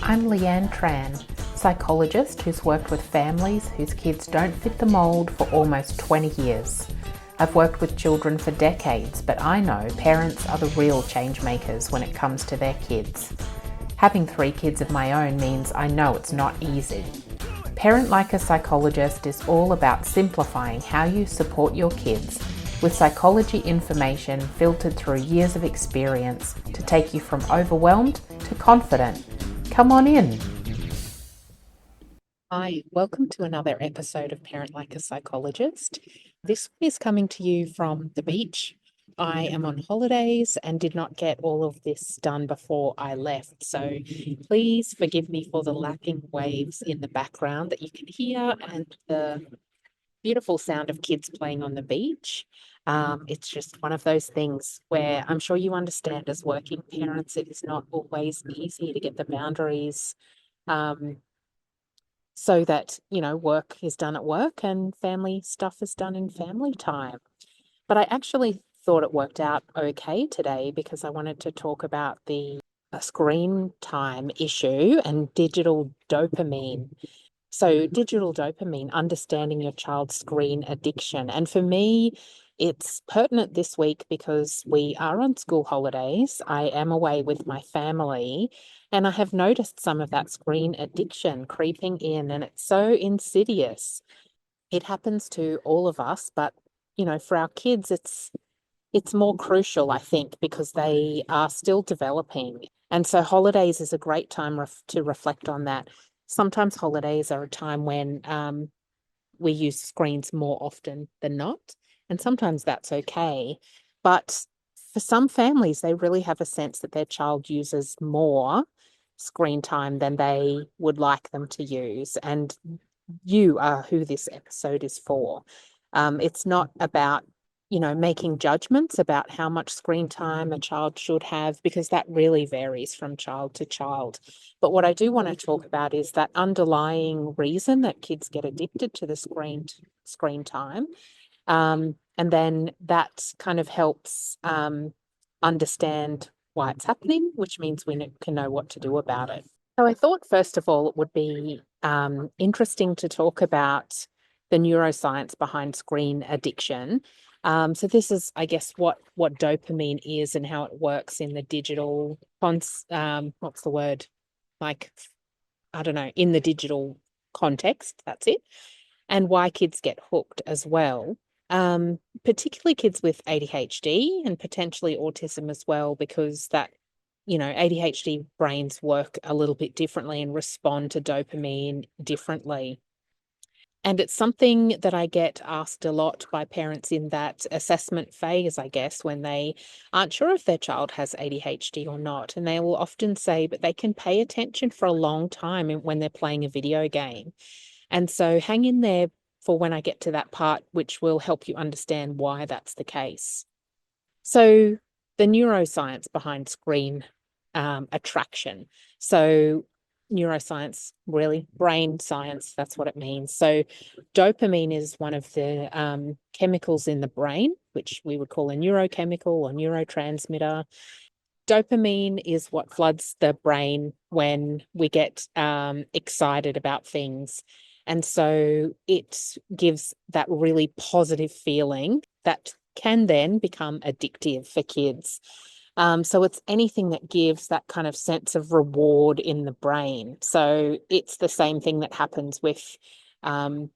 I'm Leanne Tran, psychologist who's worked with families whose kids don't fit the mould for almost 20 years. I've worked with children for decades, but I know parents are the real change makers when it comes to their kids. Having 3 kids of my own means I know it's not easy. Parent Like a Psychologist is all about simplifying how you support your kids with psychology information filtered through years of experience to take you from overwhelmed to confident. Come on in. Hi, welcome to another episode of Parent Like a Psychologist. This one is coming to you from the beach. I am on holidays and did not get all of this done before I left. So please forgive me for the lapping waves in the background that you can hear and the beautiful sound of kids playing on the beach. It's just one of those things where I'm sure you understand as working parents, it is not always easy to get the boundaries so that, work is done at work and family stuff is done in family time. But I actually thought it worked out okay today because I wanted to talk about the screen time issue and digital dopamine. So, digital dopamine, understanding your child's screen addiction. And for me, it's pertinent this week because we are on school holidays. I am away with my family, and I have noticed some of that screen addiction creeping in, and it's so insidious. It happens to all of us, but for our kids, it's more crucial, I think, because they are still developing. And so holidays is a great time to reflect on that. Sometimes holidays are a time when we use screens more often than not, and sometimes that's okay. But for some families, they really have a sense that their child uses more screen time than they would like them to use. And you are who this episode is for. It's not about making judgments about how much screen time a child should have, because that really varies from child to child. But what I do want to talk about is that underlying reason that kids get addicted to the screen time. And then that kind of helps understand why it's happening, which means we can know what to do about it. So I thought, first of all, it would be interesting to talk about the neuroscience behind screen addiction. So this is, I guess, what dopamine is and how it works in the digital, what's the word? Like, I don't know, in the digital context, that's it. And why kids get hooked as well. Particularly kids with ADHD and potentially autism as well, because that ADHD brains work a little bit differently and respond to dopamine differently. And it's something that I get asked a lot by parents in that assessment phase, I guess, when they aren't sure if their child has ADHD or not. And they will often say, but they can pay attention for a long time when they're playing a video game. And so hang in there for when I get to that part, which will help you understand why that's the case. So the neuroscience behind screen attraction. So neuroscience, really, brain science, that's what it means. So dopamine is one of the chemicals in the brain, which we would call a neurochemical or neurotransmitter. Dopamine is what floods the brain when we get excited about things. And so it gives that really positive feeling that can then become addictive for kids. So it's anything that gives that kind of sense of reward in the brain. So it's the same thing that happens with some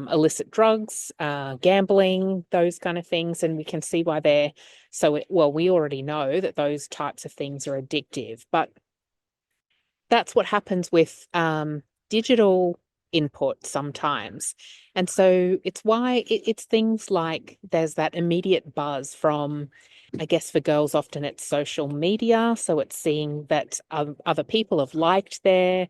illicit drugs, gambling, those kind of things. And we can see why they're we already know that those types of things are addictive, but that's what happens with digital input sometimes. And so it's why it's things like there's that immediate buzz from, I guess for girls, often it's social media. So it's seeing that other people have liked their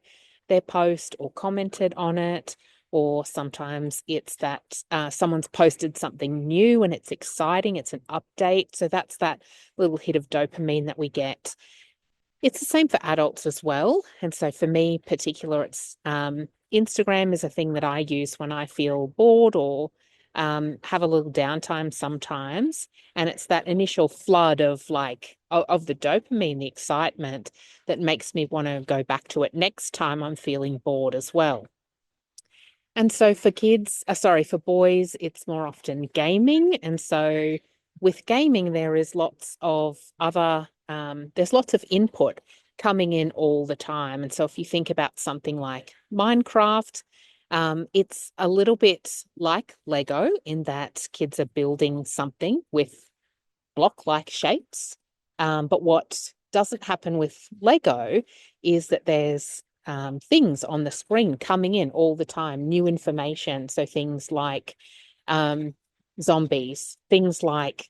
post or commented on it. Or sometimes it's that someone's posted something new and it's exciting. It's an update. So that's that little hit of dopamine that we get. It's the same for adults as well. And so for me, particular, it's Instagram is a thing that I use when I feel bored or have a little downtime sometimes. And it's that initial flood of like, of the dopamine, the excitement that makes me want to go back to it next time I'm feeling bored as well. And so for for boys, it's more often gaming. And so with gaming, there's lots of input coming in all the time. And so if you think about something like Minecraft, it's a little bit like Lego in that kids are building something with block-like shapes. But what doesn't happen with Lego is that there's things on the screen coming in all the time, new information. So things like zombies, things like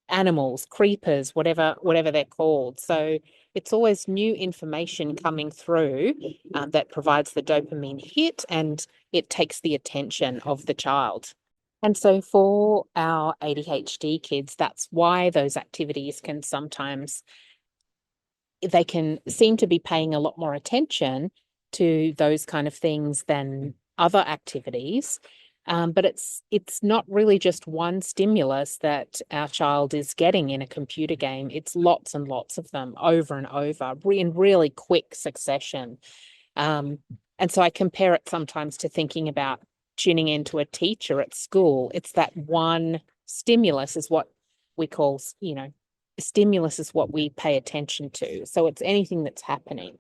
animals, creepers, whatever they're called. So it's always new information coming through that provides the dopamine hit, and it takes the attention of the child. And so for our ADHD kids, that's why those activities they can seem to be paying a lot more attention to those kind of things than other activities. But it's not really just one stimulus that our child is getting in a computer game. It's lots and lots of them over and over in really quick succession. And so I compare it sometimes to thinking about tuning into a teacher at school. It's that one stimulus is what we call, stimulus is what we pay attention to. So it's anything that's happening.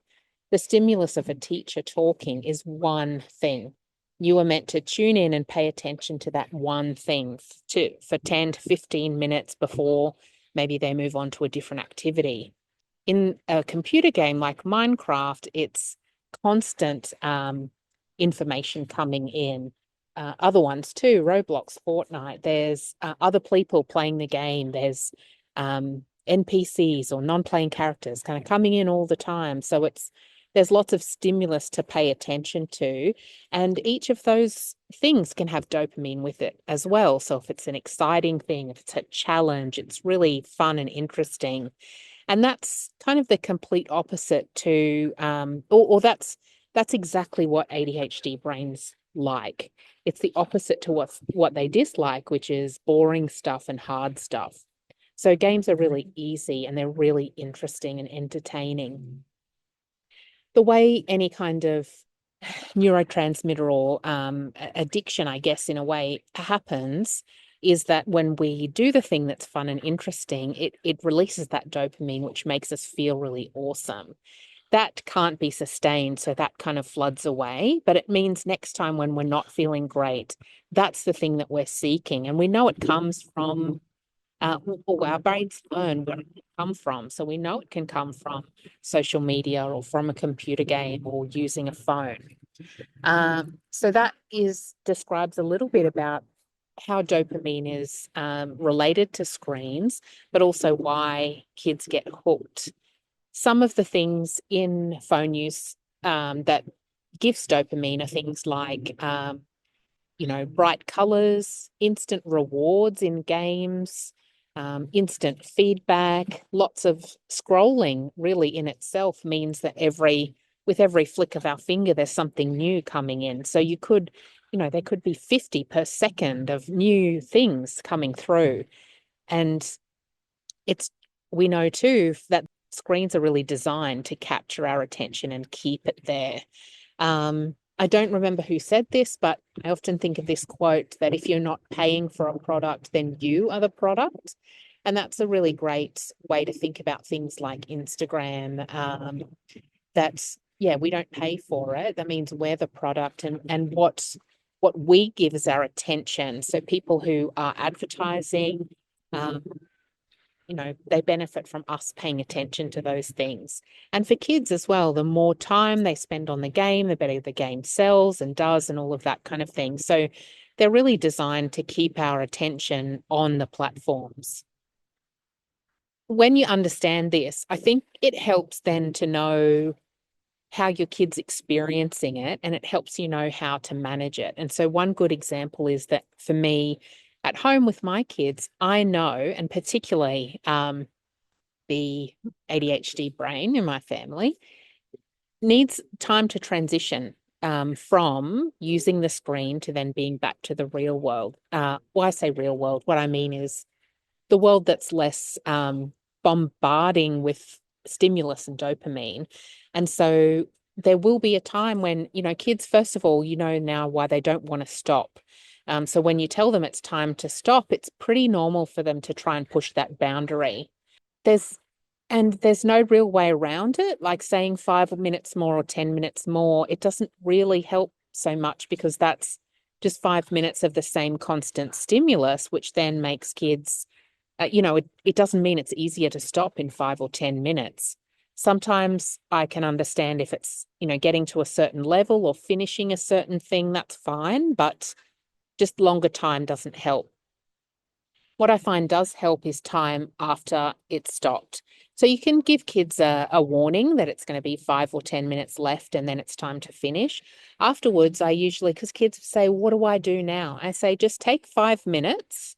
The stimulus of a teacher talking is one thing. You are meant to tune in and pay attention to that one thing for 10 to 15 minutes before maybe they move on to a different activity. In a computer game like Minecraft, it's constant information coming in. Other ones too, Roblox, Fortnite, there's other people playing the game. There's NPCs or non-playing characters kind of coming in all the time. So there's lots of stimulus to pay attention to. And each of those things can have dopamine with it as well. So if it's an exciting thing, if it's a challenge, it's really fun and interesting. And that's kind of the complete opposite to, or that's exactly what ADHD brains like. It's the opposite to what they dislike, which is boring stuff and hard stuff. So games are really easy and they're really interesting and entertaining. The way any kind of neurotransmitter or addiction, I guess, in a way, happens is that when we do the thing that's fun and interesting, it releases that dopamine, which makes us feel really awesome. That can't be sustained, so that kind of floods away. But it means next time when we're not feeling great, that's the thing that we're seeking. And we know it comes from, our brains learn where it can come from. So we know it can come from social media or from a computer game or using a phone. So that describes a little bit about how dopamine is related to screens, but also why kids get hooked. Some of the things in phone use that gives dopamine are things like, bright colors, instant rewards in games, instant feedback. Lots of scrolling really in itself means that with every flick of our finger, there's something new coming in. So there could be 50 per second of new things coming through. And we know too that screens are really designed to capture our attention and keep it there. I don't remember who said this, but I often think of this quote that if you're not paying for a product, then you are the product. And that's a really great way to think about things like Instagram. We don't pay for it. That means we're the product, and what we give is our attention. So people who are advertising, they benefit from us paying attention to those things. And for kids as well, the more time they spend on the game, the better the game sells and does and all of that kind of thing. So they're really designed to keep our attention on the platforms. When you understand this, I think it helps then to know how your kid's experiencing it, and it helps you know how to manage it. And so one good example is that for me, at home with my kids, I know, and particularly the ADHD brain in my family, needs time to transition from using the screen to then being back to the real world. Well, I say real world, what I mean is the world that's less bombarding with stimulus and dopamine. And so there will be a time when, kids, first of all, now why they don't want to stop. So when you tell them it's time to stop, it's pretty normal for them to try and push that boundary. There's there's no real way around it, like saying 5 minutes more or 10 minutes more. It doesn't really help so much because that's just 5 minutes of the same constant stimulus, which then makes kids, it doesn't mean it's easier to stop in 5 or 10 minutes. Sometimes I can understand if it's, getting to a certain level or finishing a certain thing, that's fine, but just longer time doesn't help. What I find does help is time after it's stopped. So you can give kids a warning that it's going to be 5 or 10 minutes left and then it's time to finish. Afterwards, I usually, because kids say, what do I do now? I say, just take 5 minutes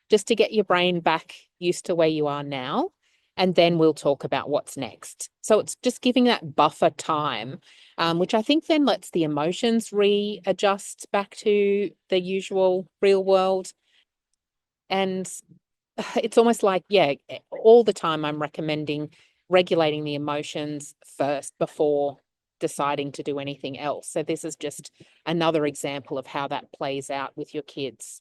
just to get your brain back used to where you are now. And then we'll talk about what's next. So it's just giving that buffer time, which I think then lets the emotions readjust back to the usual real world. And it's almost like, all the time I'm recommending regulating the emotions first before deciding to do anything else. So this is just another example of how that plays out with your kids.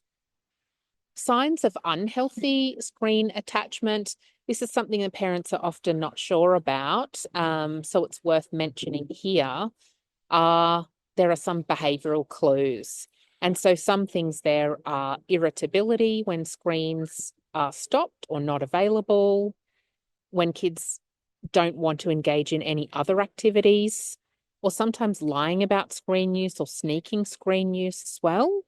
Signs of unhealthy screen attachment. This is something that parents are often not sure about. So it's worth mentioning here. There are some behavioral clues. And so some things there are irritability when screens are stopped or not available, when kids don't want to engage in any other activities, or sometimes lying about screen use or sneaking screen use as well,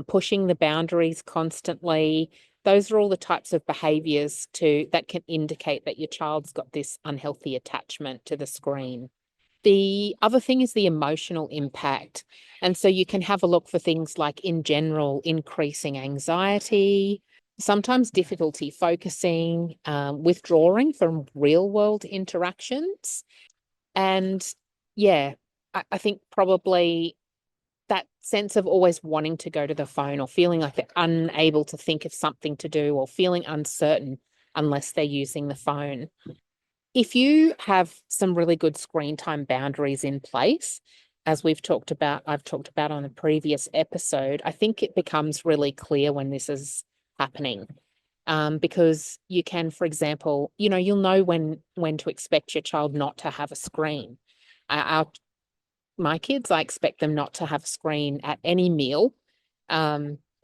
pushing the boundaries constantly. Those are all the types of behaviors that can indicate that your child's got this unhealthy attachment to the screen. The other thing is the emotional impact. And so you can have a look for things like, in general, increasing anxiety, sometimes difficulty focusing, withdrawing from real world interactions. And I think probably that sense of always wanting to go to the phone or feeling like they're unable to think of something to do or feeling uncertain unless they're using the phone. If you have some really good screen time boundaries in place, as I've talked about on the previous episode, I think it becomes really clear when this is happening. Because you can, for example, you'll know when to expect your child not to have a screen. My kids, I expect them not to have a screen at any meal,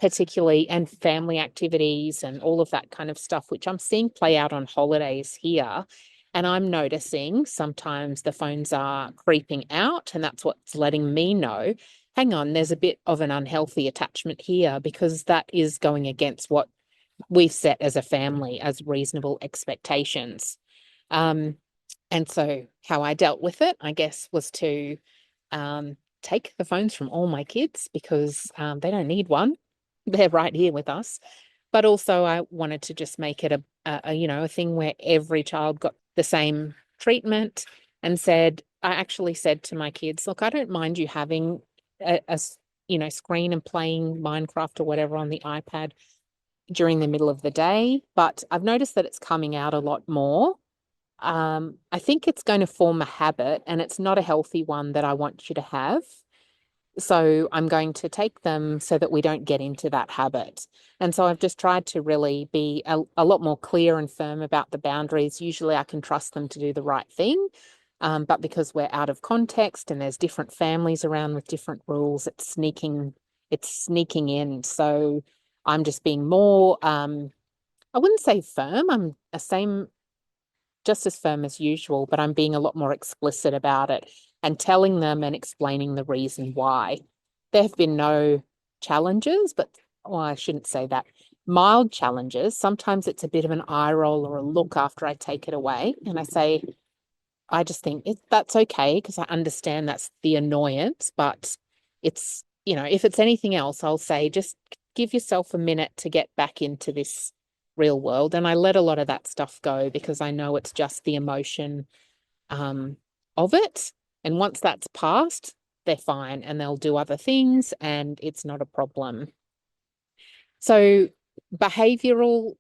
particularly, and family activities and all of that kind of stuff, which I'm seeing play out on holidays here. And I'm noticing sometimes the phones are creeping out, and that's what's letting me know, hang on, there's a bit of an unhealthy attachment here, because that is going against what we've set as a family as reasonable expectations. And so how I dealt with it, I guess, was to take the phones from all my kids, because they don't need one. They're right here with us. But also I wanted to just make it a thing where every child got the same treatment, and I actually said to my kids, look, I don't mind you having a screen and playing Minecraft or whatever on the iPad during the middle of the day, but I've noticed that it's coming out a lot more. I think it's going to form a habit, and it's not a healthy one that I want you to have. So I'm going to take them so that we don't get into that habit. And so I've just tried to really be a lot more clear and firm about the boundaries. Usually I can trust them to do the right thing. But because we're out of context and there's different families around with different rules, it's sneaking in. So I'm just being more, I wouldn't say firm. I'm just as firm as usual, but I'm being a lot more explicit about it and telling them and explaining the reason why. There have been no challenges, I shouldn't say that. Mild challenges. Sometimes it's a bit of an eye roll or a look after I take it away. And I just think that's okay, because I understand that's the annoyance, but it's, if it's anything else, I'll say, just give yourself a minute to get back into this real world. And I let a lot of that stuff go, because I know it's just the emotion of it. And once that's passed, they're fine and they'll do other things and it's not a problem. So behavioral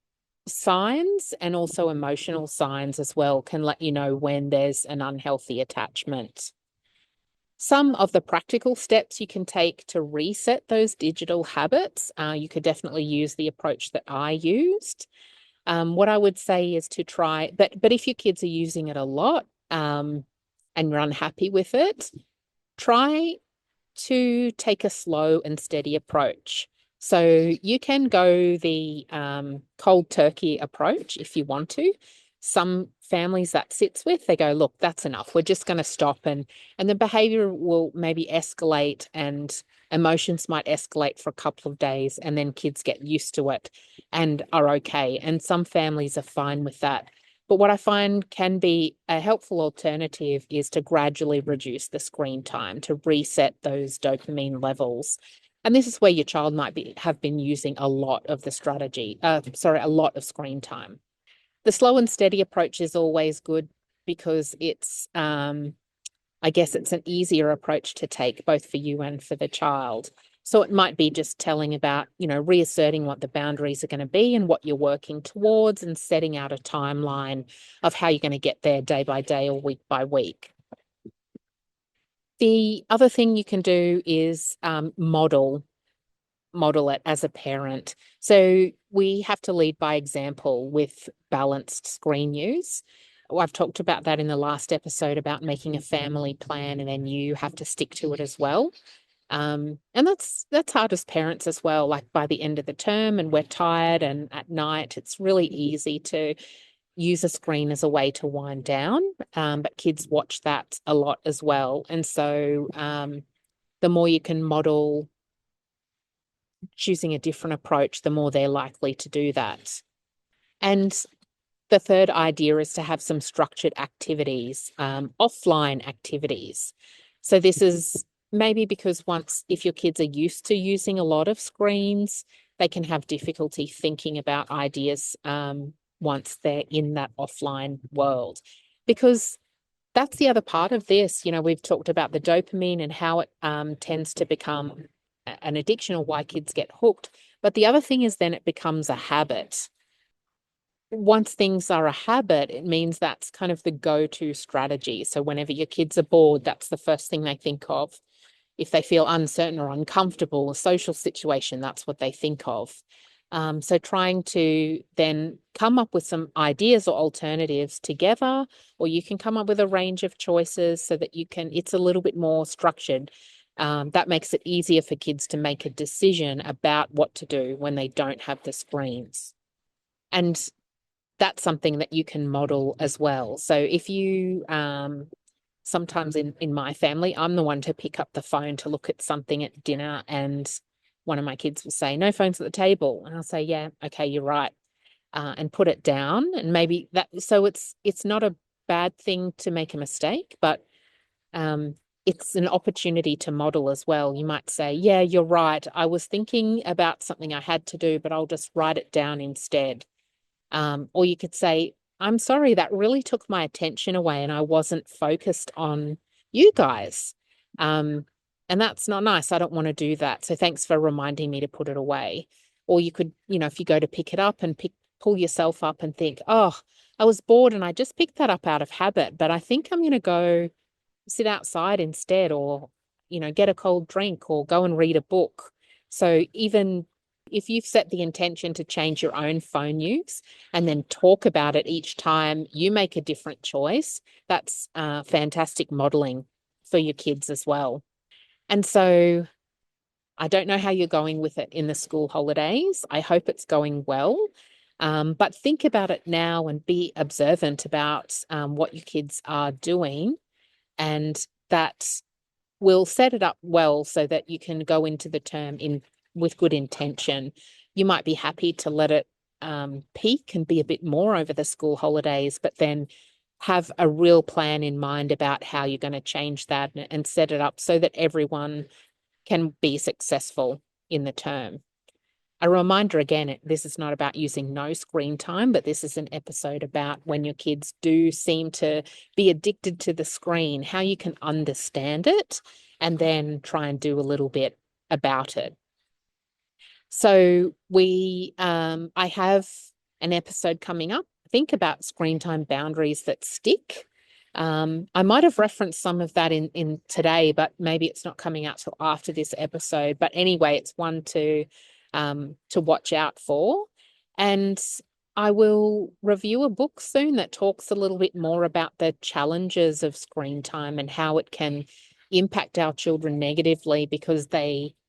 signs and also emotional signs as well can let you know when there's an unhealthy attachment. Some of the practical steps you can take to reset those digital habits, you could definitely use the approach that I used. What I would say is to try, but if your kids are using it a lot, and you're unhappy with it, try to take a slow and steady approach. So you can go the cold turkey approach if you want to. Some families that sits with, they go, look, that's enough. We're just going to stop, and the behavior will maybe escalate and emotions might escalate for a couple of days, and then kids get used to it and are okay. And some families are fine with that. But what I find can be a helpful alternative is to gradually reduce the screen time to reset those dopamine levels. And this is where your child might have been using a lot of the a lot of screen time. The slow and steady approach is always good because I guess it's an easier approach to take both for you and for the child. So it might be just telling about, reasserting what the boundaries are going to be and what you're working towards and setting out a timeline of how you're going to get there day by day or week by week. The other thing you can do is model it as a parent. So we have to lead by example with balanced screen use. I've talked about that in the last episode about making a family plan, and then you have to stick to it as well. And that's hard as parents as well. Like by the end of the term and we're tired and at night, it's really easy to use a screen as a way to wind down. But kids watch that a lot as well. And so the more you can model choosing a different approach, the more they're likely to do that. And the third idea is to have some structured activities, offline activities. So this is maybe because if your kids are used to using a lot of screens, they can have difficulty thinking about ideas once they're in that offline world. Because that's the other part of this. We've talked about the dopamine and how it tends to become an addiction or why kids get hooked. But the other thing is then it becomes a habit. Once things are a habit, it means that's kind of the go-to strategy. So whenever your kids are bored, that's the first thing they think of. If they feel uncertain or uncomfortable, a social situation, that's what they think of. So trying to then come up with some ideas or alternatives together, or you can come up with a range of choices so that it's a little bit more structured. That makes it easier for kids to make a decision about what to do when they don't have the screens. And that's something that you can model as well. So if you, sometimes in my family, I'm the one to pick up the phone to look at something at dinner, and one of my kids will say, no phones at the table. And I'll say, yeah, okay, you're right. And put it down. And maybe so it's not a bad thing to make a mistake, but it's an opportunity to model as well. You might say, yeah, you're right. I was thinking about something I had to do, but I'll just write it down instead. Or you could say, I'm sorry, that really took my attention away and I wasn't focused on you guys. And that's not nice. I don't want to do that. So thanks for reminding me to put it away. Or you could, if you go to pick it up and pull yourself up and think, oh, I was bored and I just picked that up out of habit, but I think I'm going to go sit outside instead, or, get a cold drink or go and read a book. So even if you've set the intention to change your own phone use and then talk about it each time you make a different choice, that's fantastic modeling for your kids as well. And so I don't know how you're going with it in the school holidays. I hope it's going well. But think about it now and be observant about what your kids are doing, and that will set it up well so that you can go into the term with good intention. You might be happy to let it peak and be a bit more over the school holidays, but then have a real plan in mind about how you're going to change that and set it up so that everyone can be successful in the term. A reminder again, this is not about using no screen time, but this is an episode about when your kids do seem to be addicted to the screen, how you can understand it and then try and do a little bit about it. So I have an episode coming up, I think, about screen time boundaries that stick. I might have referenced some of that in today, but maybe it's not coming out till after this episode. But anyway, it's one to watch out for. And I will review a book soon that talks a little bit more about the challenges of screen time and how it can impact our children negatively, because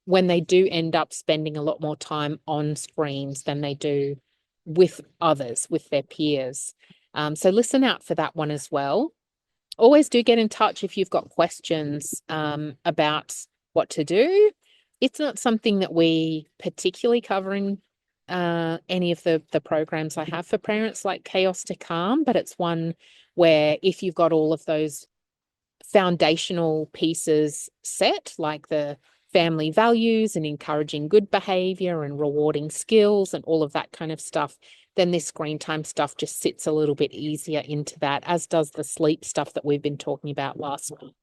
when they do end up spending a lot more time on screens than they do with others, with their peers. So listen out for that one as well. Always do get in touch if you've got questions about what to do. It's not something that we particularly cover in any of the programs I have for parents, like Chaos to Calm, but it's one where if you've got all of those foundational pieces set, like the family values and encouraging good behavior and rewarding skills and all of that kind of stuff, then this screen time stuff just sits a little bit easier into that, as does the sleep stuff that we've been talking about last week.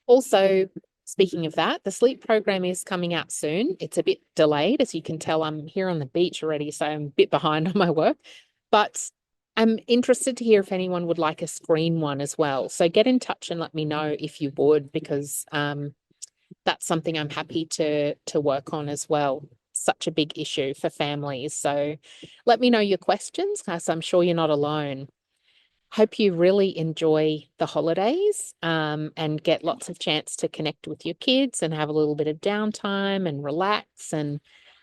Also, speaking of that, the sleep program is coming out soon. It's a bit delayed. As you can tell, I'm here on the beach already, so I'm a bit behind on my work. But I'm interested to hear if anyone would like a screen one as well. So get in touch and let me know if you would, because that's something I'm happy to work on as well. Such a big issue for families. So let me know your questions, because I'm sure you're not alone. Hope you really enjoy the holidays and get lots of chance to connect with your kids and have a little bit of downtime and relax. And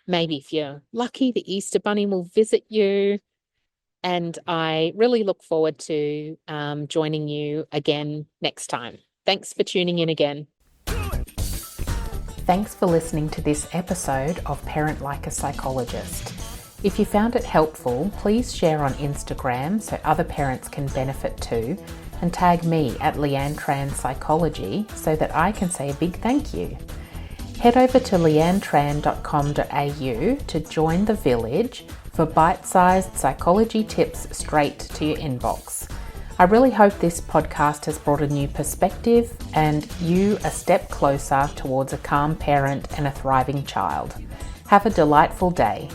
maybe if you're lucky, the Easter Bunny will visit you. And I really look forward to joining you again next time. Thanks for tuning in again. Thanks for listening to this episode of Parent Like a Psychologist. If you found it helpful, please share on Instagram so other parents can benefit too, and tag me at Leanne Tran Psychology so that I can say a big thank you. Head over to leannetran.com.au to join the village for bite-sized psychology tips straight to your inbox. I really hope this podcast has brought a new perspective and you a step closer towards a calm parent and a thriving child. Have a delightful day.